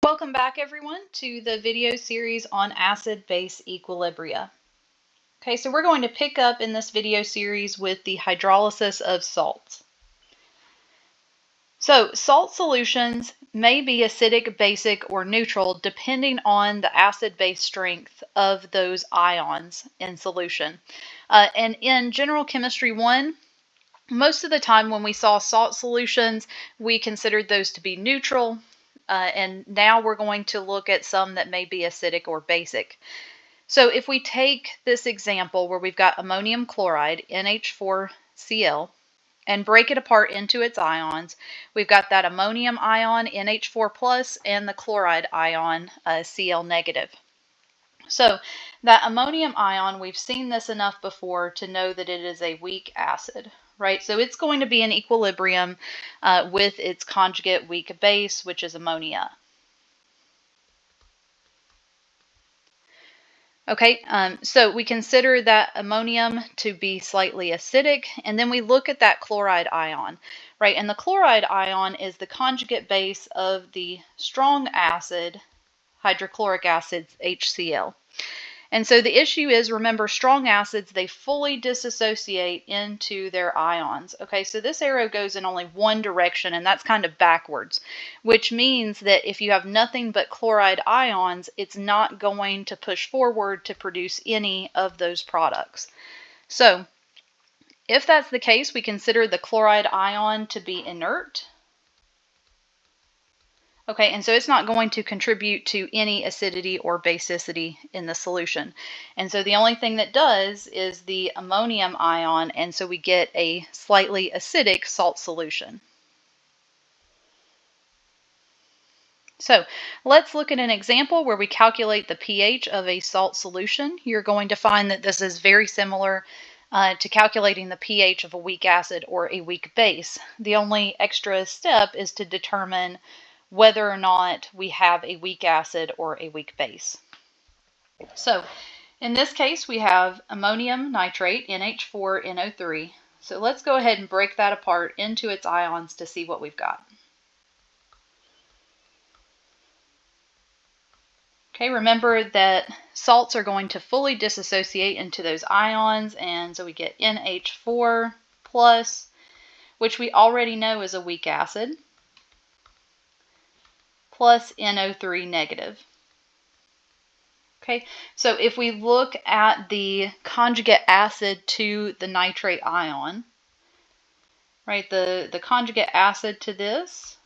Welcome back, everyone, to the video series on acid-base equilibria. Okay, so we're going to pick up in this video series with the hydrolysis of salts. So, salt solutions may be acidic, basic, or neutral depending on the acid-base strength of those ions in solution. And in General Chemistry 1, most of the time when we saw salt solutions, we considered those to be neutral. And now we're going to look at some that may be acidic or basic. So if we take this example where we've got ammonium chloride, NH4Cl, and break it apart into its ions, we've got that ammonium ion, NH4+, and the chloride ion, Cl negative. So that ammonium ion, we've seen this enough before to know that it is a weak acid, right? So it's going to be in equilibrium with its conjugate weak base, which is ammonia. Okay, so we consider that ammonium to be slightly acidic, and then we look at that chloride ion, right? And the chloride ion is the conjugate base of the strong acid, hydrochloric acid, HCl. And so the issue is, remember, strong acids, they fully disassociate into their ions. Okay, so this arrow goes in only one direction, and that's kind of backwards, which means that if you have nothing but chloride ions, it's not going to push forward to produce any of those products. So if that's the case, we consider the chloride ion to be inert. Okay, and so it's not going to contribute to any acidity or basicity in the solution. And so the only thing that does is the ammonium ion, and so we get a slightly acidic salt solution. So let's look at an example where we calculate the pH of a salt solution. You're going to find that this is very similar to calculating the pH of a weak acid or a weak base. The only extra step is to determine whether or not we have a weak acid or a weak base. So in this case, we have ammonium nitrate, NH4NO3. So let's go ahead and break that apart into its ions to see what we've got. Okay, remember that salts are going to fully disassociate into those ions, and so we get NH4+, which we already know is a weak acid, plus NO3 negative. Okay, so if we look at the conjugate acid to the nitrate ion, right, the conjugate acid to this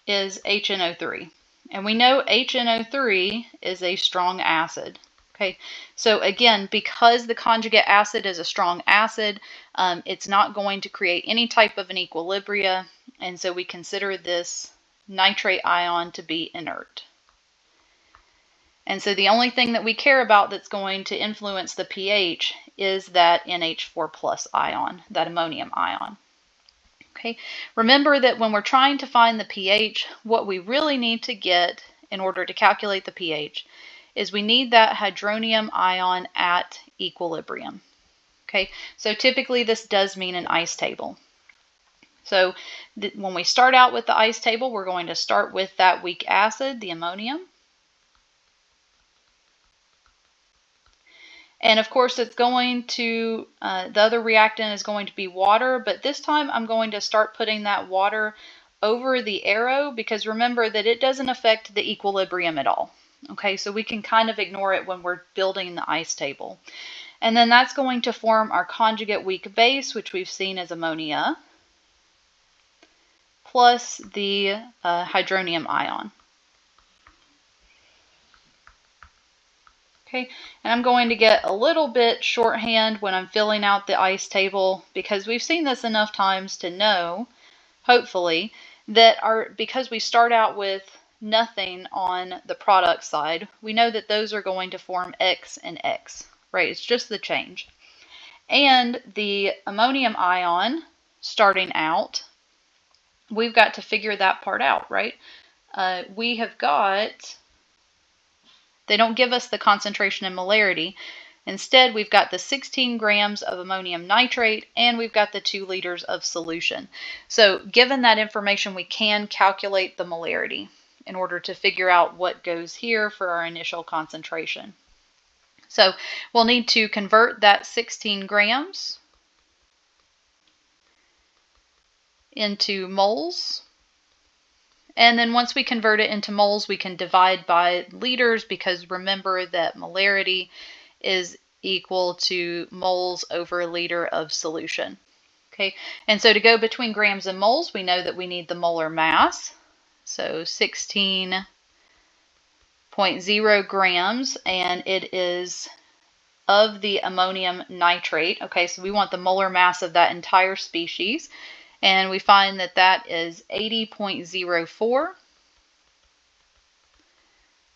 is HNO3. And we know HNO3 is a strong acid. Okay, so again, because the conjugate acid is a strong acid, it's not going to create any type of an equilibria, and so we consider this nitrate ion to be inert. And so the only thing that we care about that's going to influence the pH is that NH4+ ion, that ammonium ion. Okay, remember that when we're trying to find the pH, what we really need to get in order to calculate the pH is we need that hydronium ion at equilibrium. Okay, so typically this does mean an ice table. So when we start out with the ice table, we're going to start with that weak acid, the ammonium. And of course it's going to, the other reactant is going to be water, but this time I'm going to start putting that water over the arrow because remember that it doesn't affect the equilibrium at all. Okay, so we can kind of ignore it when we're building the ice table. And then that's going to form our conjugate weak base, which we've seen as ammonia, plus the hydronium ion. Okay, and I'm going to get a little bit shorthand when I'm filling out the ice table because we've seen this enough times to know, hopefully, that because we start out with nothing on the product side, we know that those are going to form X and X, right? It's just the change. And the ammonium ion starting out, we've got to figure that part out, right? We have got, they don't give us the concentration and molarity, Instead, we've got the 16 grams of ammonium nitrate and we've got the 2 liters of solution. So given that information, we can calculate the molarity in order to figure out what goes here for our initial concentration. So we'll need to convert that 16 grams into moles. And then once we convert it into moles, we can divide by liters, because remember that molarity is equal to moles over a liter of solution. Okay, and so to go between grams and moles, we know that we need the molar mass. So 16.0 grams, and it is of the ammonium nitrate. Okay, so we want the molar mass of that entire species, and we find that that is 80.04.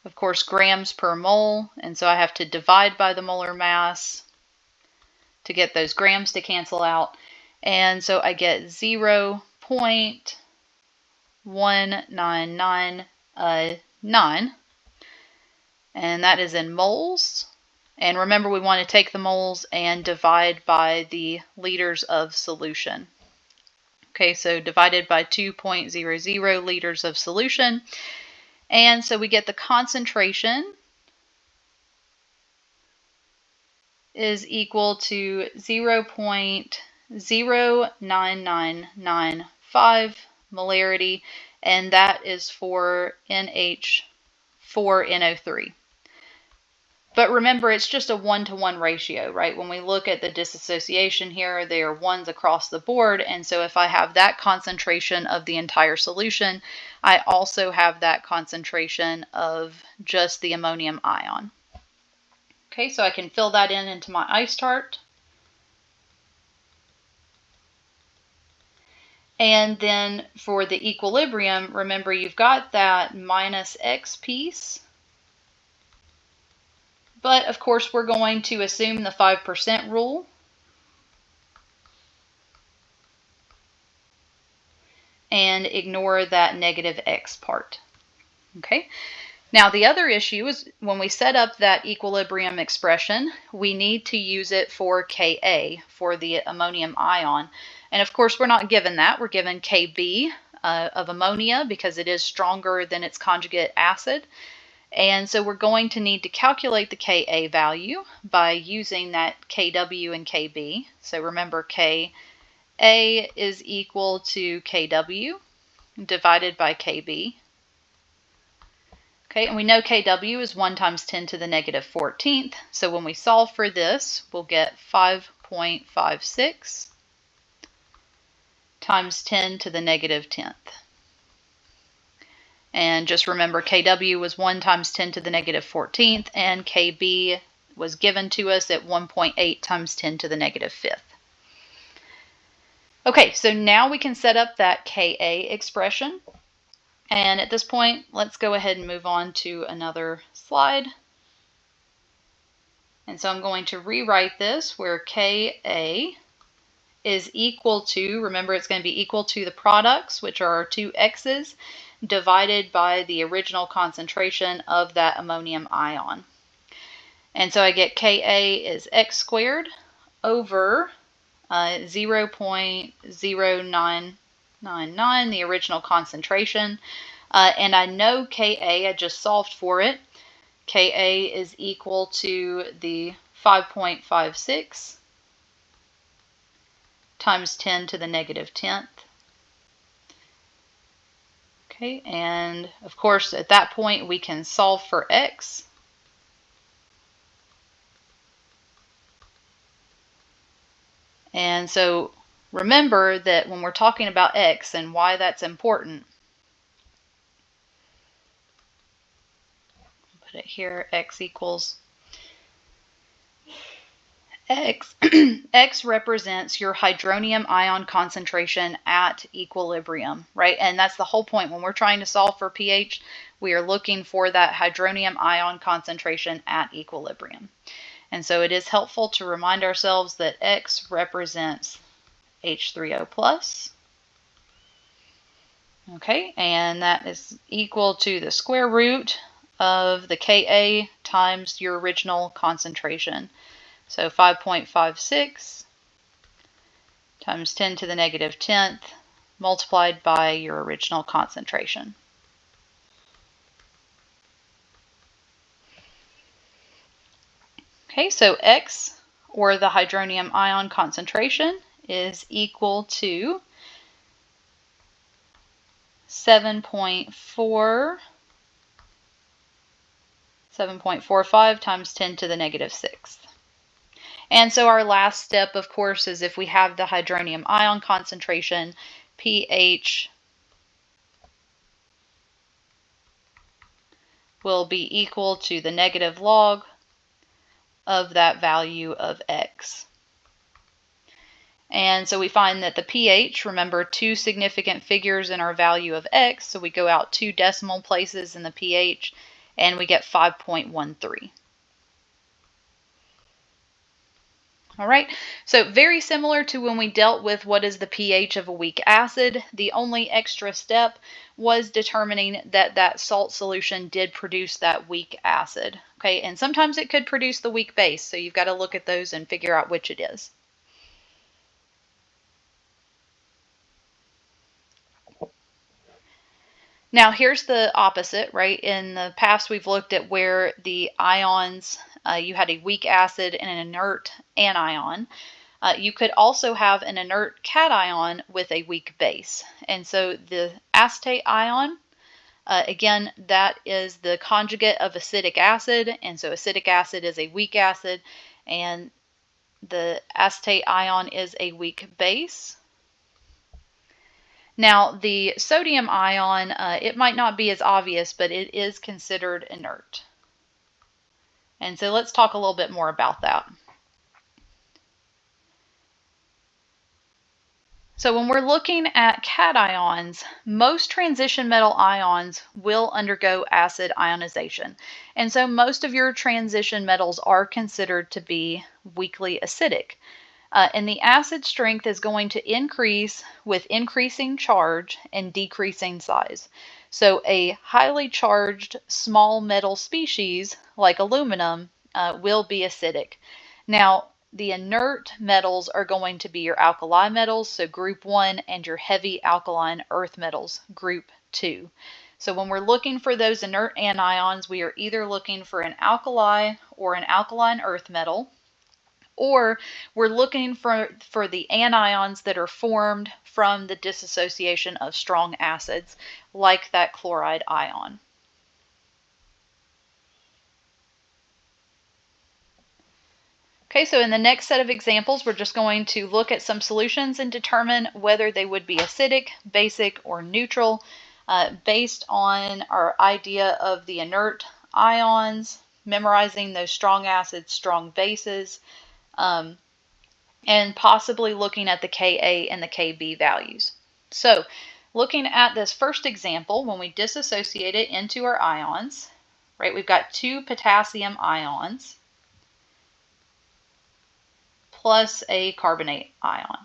Of course, grams per mole, and so I have to divide by the molar mass to get those grams to cancel out, and so I get 0.1999, and that is in moles. And remember, we want to take the moles and divide by the liters of solution. Okay, so divided by 2.00 liters of solution. And so we get the concentration is equal to 0.09995 molarity, and that is for NH4NO3. But remember, it's just a 1-to-1 ratio, right? When we look at the dissociation here, they are ones across the board. And so if I have that concentration of the entire solution, I also have that concentration of just the ammonium ion. Okay, so I can fill that into my ice chart. And then for the equilibrium, remember you've got that minus X piece. But of course, we're going to assume the 5% rule. And ignore that negative X part. Okay. Now the other issue is when we set up that equilibrium expression, we need to use it for Ka, for the ammonium ion. And of course, we're not given that. We're given Kb of ammonia because it is stronger than its conjugate acid. And so we're going to need to calculate the Ka value by using that Kw and Kb. So remember, Ka is equal to Kw divided by Kb. Okay, and we know Kw is 1 times 10 to the negative 14th. So when we solve for this, we'll get 5.56 times 10 to the negative 10th. And just remember, Kw was 1 times 10 to the negative 14th, and Kb was given to us at 1.8 times 10 to the negative 5th. Okay, so now we can set up that Ka expression. And at this point, let's go ahead and move on to another slide. And so I'm going to rewrite this where Ka is equal to, remember it's going to be equal to the products, which are our two X's, divided by the original concentration of that ammonium ion. And so I get Ka is X squared over 0.0999, the original concentration. And I know Ka, I just solved for it. Ka is equal to the 5.56 times 10 to the negative 10th. Okay, and of course at that point we can solve for X. And so remember that when we're talking about X and why that's important, put it here, X equals X. X represents your hydronium ion concentration at equilibrium, right? And that's the whole point. When we're trying to solve for pH, we are looking for that hydronium ion concentration at equilibrium. And so it is helpful to remind ourselves that X represents H3O plus. Okay, and that is equal to the square root of the Ka times your original concentration. So 5.56 times 10 to the negative 10th multiplied by your original concentration. Okay, so X, or the hydronium ion concentration, is equal to 7.45 times 10 to the negative 6th. And so our last step, of course, is if we have the hydronium ion concentration, pH will be equal to the negative log of that value of X. And so we find that the pH, remember, 2 significant figures in our value of X, so we go out 2 decimal places in the pH, and we get 5.13. All right, so very similar to when we dealt with what is the pH of a weak acid. The only extra step was determining that that salt solution did produce that weak acid. Okay, and sometimes it could produce the weak base, so you've got to look at those and figure out which it is. Now here's the opposite, right? In the past we've looked at where the ions, you had a weak acid and an inert anion. You could also have an inert cation with a weak base. And so the acetate ion, again, that is the conjugate of acetic acid. And so acetic acid is a weak acid, and the acetate ion is a weak base. Now, the sodium ion, it might not be as obvious, but it is considered inert. And so let's talk a little bit more about that. So when we're looking at cations, most transition metal ions will undergo acid ionization. And so most of your transition metals are considered to be weakly acidic. And the acid strength is going to increase with increasing charge and decreasing size. So a highly charged small metal species like aluminum will be acidic. Now, the inert metals are going to be your alkali metals, so group 1, and your heavy alkaline earth metals, group 2. So when we're looking for those inert anions, we are either looking for an alkali or an alkaline earth metal, or we're looking for the anions that are formed from the dissociation of strong acids, like that chloride ion. Okay, so in the next set of examples, we're just going to look at some solutions and determine whether they would be acidic, basic, or neutral, based on our idea of the inert ions, memorizing those strong acids, strong bases, and possibly looking at the Ka and the Kb values. So looking at this first example, when we dissociate it into our ions, right, we've got 2 potassium ions plus a carbonate ion.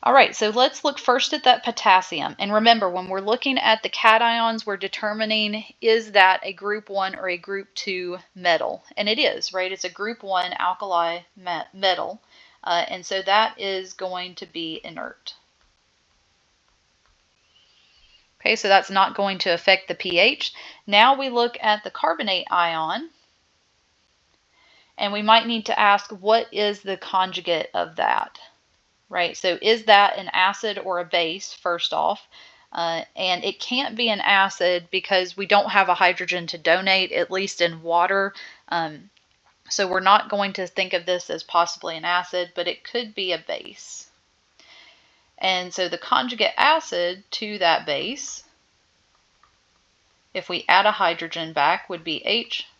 All right, so let's look first at that potassium. And remember, when we're looking at the cations, we're determining, is that a group 1 or a group 2 metal? And it is, right? It's a group 1 alkali metal. And so that is going to be inert. Okay, so that's not going to affect the pH. Now we look at the carbonate ion. And we might need to ask, what is the conjugate of that? Right, so is that an acid or a base, first off? And it can't be an acid because we don't have a hydrogen to donate, at least in water. So we're not going to think of this as possibly an acid, but it could be a base. And so the conjugate acid to that base, if we add a hydrogen back, would be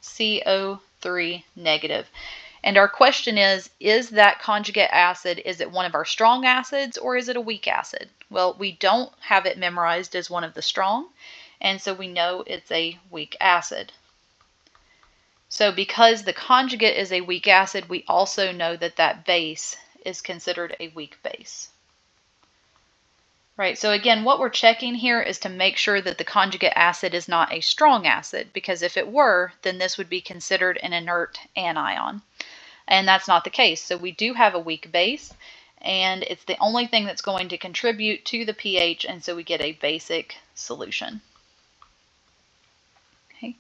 HCO3 negative. And our question is that conjugate acid, is it one of our strong acids or is it a weak acid? Well, we don't have it memorized as one of the strong, and so we know it's a weak acid. So because the conjugate is a weak acid, we also know that that base is considered a weak base. Right, so again, what we're checking here is to make sure that the conjugate acid is not a strong acid, because if it were, then this would be considered an inert anion. And that's not the case. So we do have a weak base, and it's the only thing that's going to contribute to the pH, and so we get a basic solution. Okay.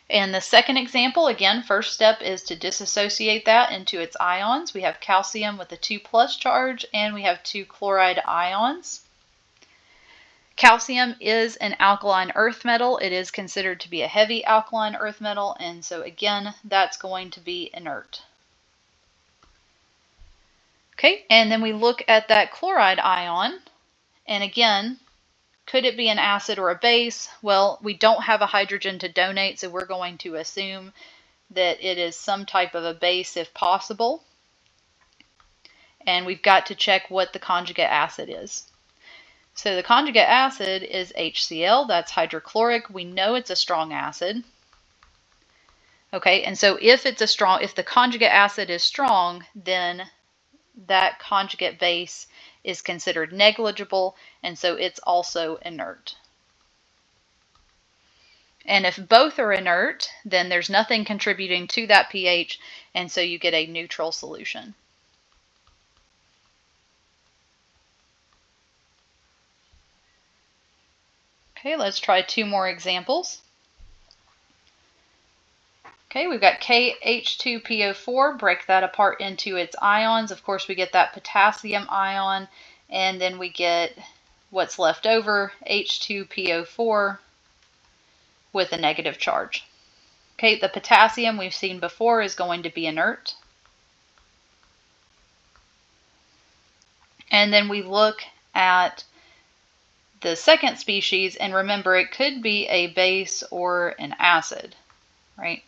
And the second example, again, first step is to disassociate that into its ions. We have calcium with a 2+ charge, and we have 2 chloride ions. Calcium is an alkaline earth metal. It is considered to be a heavy alkaline earth metal, and so again, that's going to be inert. Okay, and then we look at that chloride ion, and again, could it be an acid or a base? Well, we don't have a hydrogen to donate, so we're going to assume that it is some type of a base if possible. And we've got to check what the conjugate acid is. So the conjugate acid is HCl, that's hydrochloric. We know it's a strong acid. Okay, and so if the conjugate acid is strong, then that conjugate base is considered negligible, and so it's also inert. And if both are inert, then there's nothing contributing to that pH, and so you get a neutral solution. Okay, let's try 2 more examples. Okay, we've got KH2PO4, break that apart into its ions. Of course, we get that potassium ion, and then we get what's left over, H2PO4 with a negative charge. Okay, the potassium we've seen before is going to be inert. And then we look at the second species, and remember, it could be a base or an acid, right?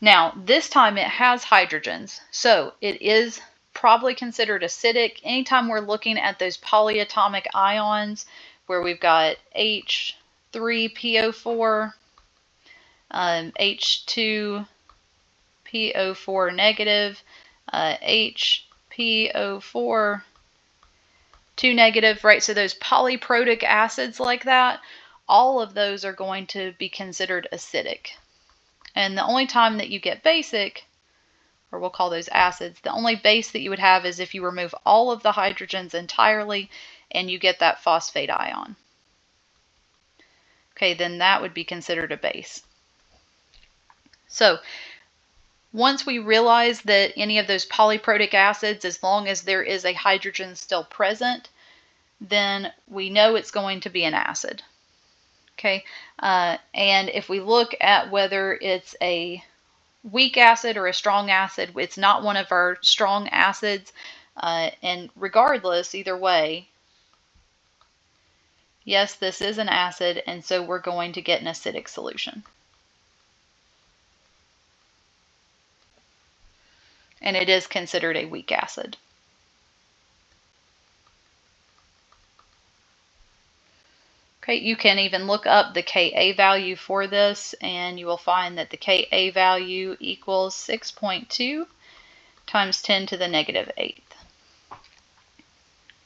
Now, this time it has hydrogens, so it is probably considered acidic. Anytime we're looking at those polyatomic ions where we've got H3PO4, H2PO4 negative, HPO4 2 negative, right? So those polyprotic acids like that, all of those are going to be considered acidic. And the only time that you get basic, or we'll call those acids, the only base that you would have is if you remove all of the hydrogens entirely and you get that phosphate ion. Okay, then that would be considered a base. So once we realize that any of those polyprotic acids, as long as there is a hydrogen still present, then we know it's going to be an acid. Okay, and if we look at whether it's a weak acid or a strong acid, it's not one of our strong acids, and regardless, either way, yes, this is an acid, and so we're going to get an acidic solution. And it is considered a weak acid. Okay, you can even look up the Ka value for this, and you will find that the Ka value equals 6.2 times 10 to the -8th.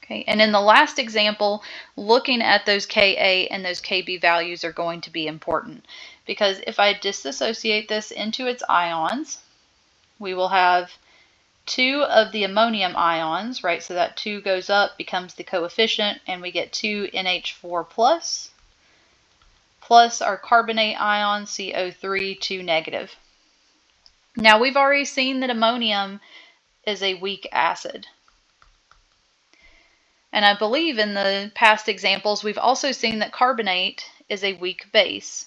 Okay, and in the last example, looking at those Ka and those Kb values are going to be important, because if I disassociate this into its ions, we will have 2 of the ammonium ions, right? So that 2 goes up, becomes the coefficient, and we get 2 NH4 plus our carbonate ion, CO3, 2 negative. Now, we've already seen that ammonium is a weak acid. And I believe in the past examples, we've also seen that carbonate is a weak base,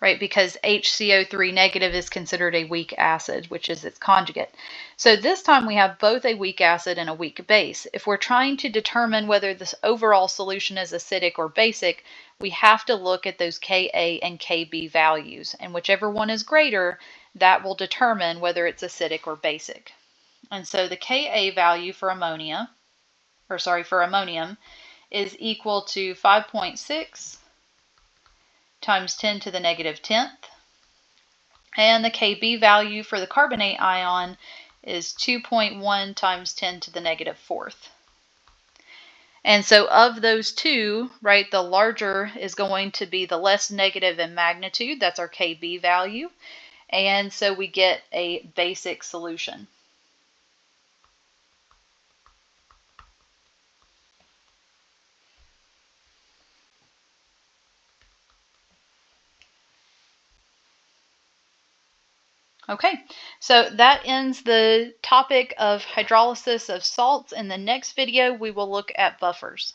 right? Because HCO3 negative is considered a weak acid, which is its conjugate. So this time we have both a weak acid and a weak base. If we're trying to determine whether this overall solution is acidic or basic, we have to look at those Ka and Kb values. And whichever one is greater, that will determine whether it's acidic or basic. And so the Ka value for ammonium is equal to 5.6 times 10 to the -10th. And the Kb value for the carbonate ion is 2.1 times 10 to the -4th. And so of those two, right, the larger is going to be the less negative in magnitude. That's our Kb value. And so we get a basic solution. Okay, so that ends the topic of hydrolysis of salts. In the next video, we will look at buffers.